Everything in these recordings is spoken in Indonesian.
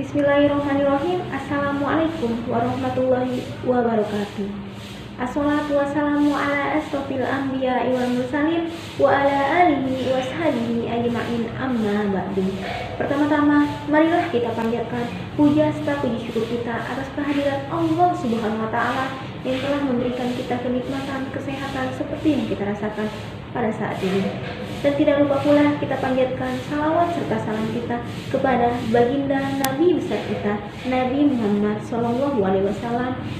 Bismillahirrahmanirrahim. Assalamualaikum warahmatullahi wabarakatuh. Assalatu wassalamu ala asrofil anbiya wal mursalin wa ala alihi wa sahbihi ajma'in, amma ba'du. Pertama-tama, marilah kita panjatkan puja serta puji syukur kita atas kehadiran Allah Subhanahu wa taala yang telah memberikan kita kenikmatan kesehatan seperti yang kita rasakan pada saat ini. Dan tidak lupa pula kita panjatkan salawat serta salam kita kepada baginda Nabi besar kita, Nabi Muhammad SAW,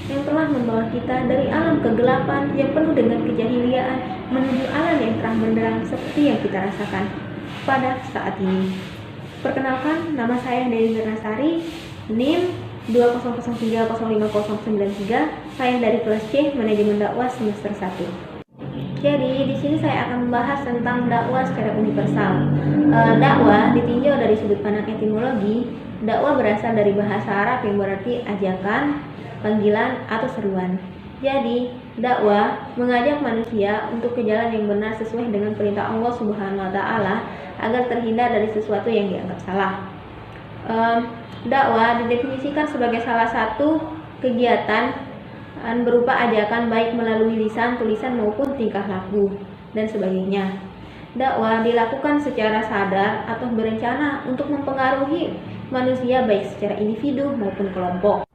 yang telah membawa kita dari alam kegelapan yang penuh dengan kejahiliaan menuju alam yang terang benderang seperti yang kita rasakan pada saat ini. Perkenalkan, nama saya Dewi Mirnasari, NIM 200305093. Saya dari kelas C, Manajemen Dakwah semester 1. Jadi di sini saya akan membahas tentang dakwah secara universal. Dakwah ditinjau dari sudut pandang etimologi. Dakwah berasal dari bahasa Arab yang berarti ajakan, panggilan, atau seruan. Jadi dakwah mengajak manusia untuk ke jalan yang benar sesuai dengan perintah Allah Subhanahu wa taala agar terhindar dari sesuatu yang dianggap salah. Dakwah didefinisikan sebagai salah satu kegiatan berupa ajakan baik melalui lisan, tulisan maupun tingkah laku dan sebagainya. Dakwah dilakukan secara sadar atau berencana untuk mempengaruhi manusia baik secara individu maupun kelompok.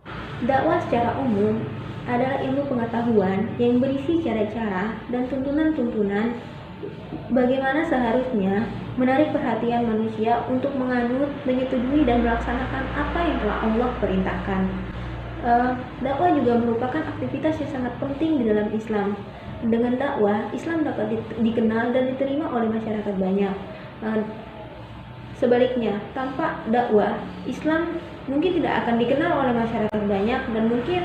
Dakwah secara umum adalah ilmu pengetahuan yang berisi cara-cara dan tuntunan-tuntunan bagaimana seharusnya menarik perhatian manusia untuk menganut, menyetujui dan melaksanakan apa yang telah Allah perintahkan. Dakwah juga merupakan aktivitas yang sangat penting di dalam Islam. Dengan dakwah, Islam dapat dikenal dan diterima oleh masyarakat banyak. Sebaliknya, tanpa dakwah, Islam mungkin tidak akan dikenal oleh masyarakat banyak dan mungkin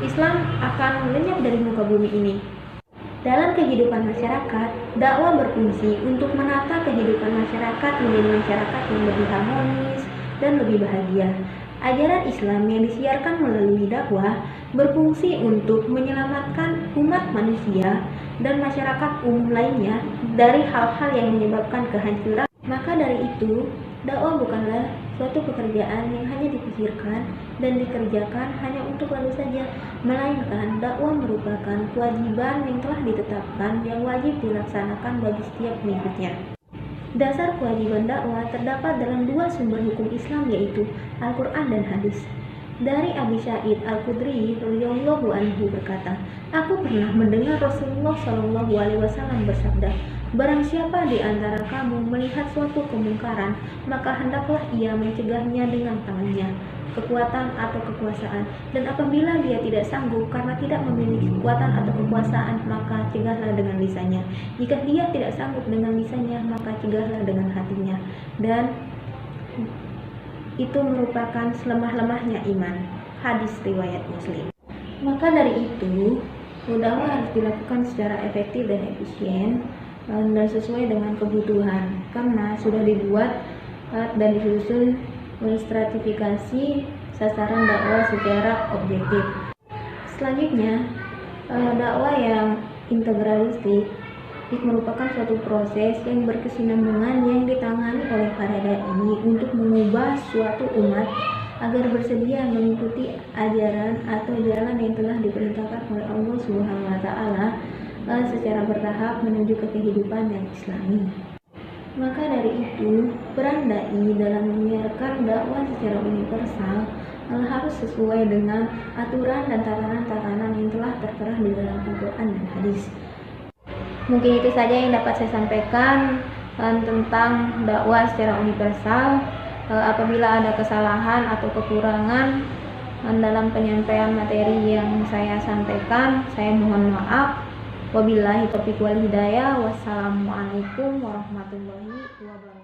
Islam akan lenyap dari muka bumi ini. Dalam kehidupan masyarakat, dakwah berfungsi untuk menata kehidupan masyarakat menjadi masyarakat yang lebih harmonis dan lebih bahagia. Ajaran Islam yang disiarkan melalui dakwah berfungsi untuk menyelamatkan umat manusia dan masyarakat umum lainnya dari hal-hal yang menyebabkan kehancuran. Maka dari itu, dakwah bukanlah suatu pekerjaan yang hanya dipikirkan dan dikerjakan hanya untuk lalu saja, melainkan dakwah merupakan kewajiban yang telah ditetapkan yang wajib dilaksanakan bagi setiap pengikutnya. Dasar kewajiban dakwah terdapat dalam dua sumber hukum Islam, yaitu Al-Quran dan Hadis. Dari Abi Sa'id Al-Khudri radhiyallahu anhu berkata, "Aku pernah mendengar Rasulullah SAW bersabda, barang siapa di antara kamu melihat suatu kemungkaran, maka hendaklah ia mencegahnya dengan tangannya, kekuatan atau kekuasaan, dan apabila dia tidak sanggup karena tidak memiliki kekuatan atau kekuasaan, maka cegahlah dengan lisannya. Jika dia tidak sanggup dengan lisannya, maka cegahlah dengan hatinya, dan itu merupakan selemah-lemahnya iman." Hadis riwayat Muslim. Maka dari itu, dakwah harus dilakukan secara efektif dan efisien dan sesuai dengan kebutuhan, karena sudah dibuat dan disusun menstratifikasi sasaran dakwah secara objektif. Selanjutnya, dakwah yang integralistik merupakan suatu proses yang berkesinambungan yang ditangani oleh para dai untuk mengubah suatu umat agar bersedia mengikuti ajaran atau jalan yang telah diperintahkan oleh Allah Subhanahu wa taala secara bertahap menuju ke kehidupan yang Islami. Maka dari itu, peran dai dalam menyiarkan dakwah secara universal harus sesuai dengan aturan dan tatanan-tatanan yang telah tertera di dalam Al-Quran dan Hadis. Mungkin itu saja yang dapat saya sampaikan tentang dakwah secara universal. Apabila ada kesalahan atau kekurangan dalam penyampaian materi yang saya sampaikan, saya mohon maaf. Wabillahi taufiq wal hidayah. Wassalamualaikum warahmatullahi wabarakatuh.